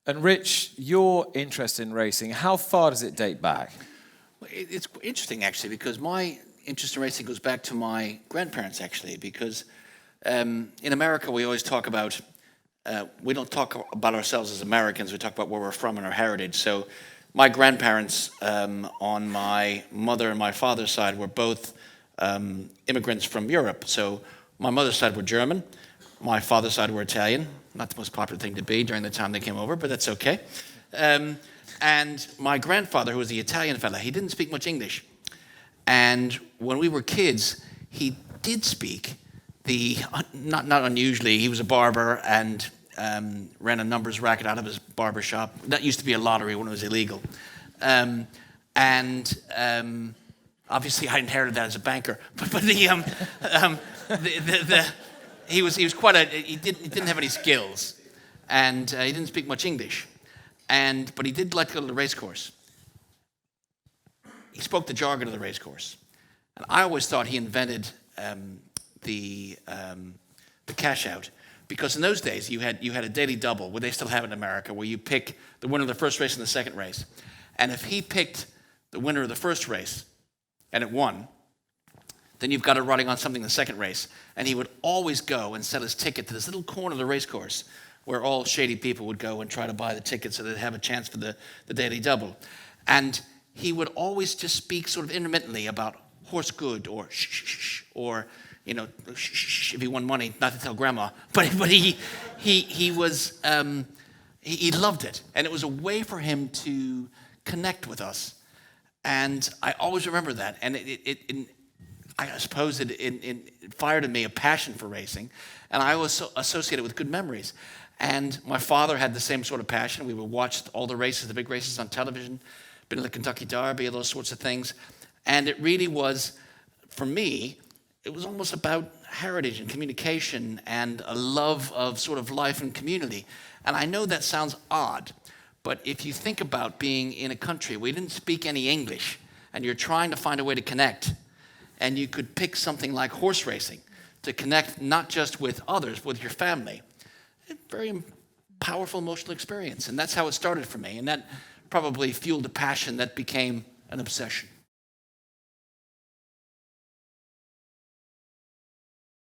And Rich, your interest in racing, how far does it date back? Well, it's interesting, actually, because my interest in racing goes back to my grandparents, actually, because in America we always talk about, we don't talk about ourselves as Americans, we talk about where we're from and our heritage. So my grandparents on my mother and my father's side were both immigrants from Europe. So my mother's side were German, my father's side were Italian. Not the most popular thing to be during the time they came over, but that's okay. And my grandfather, who was the Italian fella, he didn't speak much English. And when we were kids, he did speak not unusually, he was a barber and ran a numbers racket out of his barber shop. That used to be a lottery when it was illegal. Obviously I inherited that as a banker. But he was quite he didn't have any skills, and he didn't speak much English, but he did like to go to the race course. He spoke the jargon of the race course, and I always thought he invented the cash out, because in those days you had a daily double, where they still have it in America, where you pick the winner of the first race and the second race, and if he picked the winner of the first race and it won, then you've got it running on something in the second race. And he would always go and sell his ticket to this little corner of the race course where all shady people would go and try to buy the ticket so they'd have a chance for the daily double. And he would always just speak sort of intermittently about horse good, or shh, shh, shh, or, you know, shh, shh, shh, if he won money, not to tell grandma. But he loved it. And it was a way for him to connect with us. And I always remember that. And I suppose it fired in me a passion for racing, and I was associated with good memories. And my father had the same sort of passion. We would watch all the races, the big races on television, been to the Kentucky Derby, those sorts of things. And it really was, for me, it was almost about heritage and communication and a love of sort of life and community. And I know that sounds odd, but if you think about being in a country where you didn't speak any English and you're trying to find a way to connect, and you could pick something like horse racing to connect not just with others, with your family. A very powerful emotional experience. And that's how it started for me. And that probably fueled a passion that became an obsession.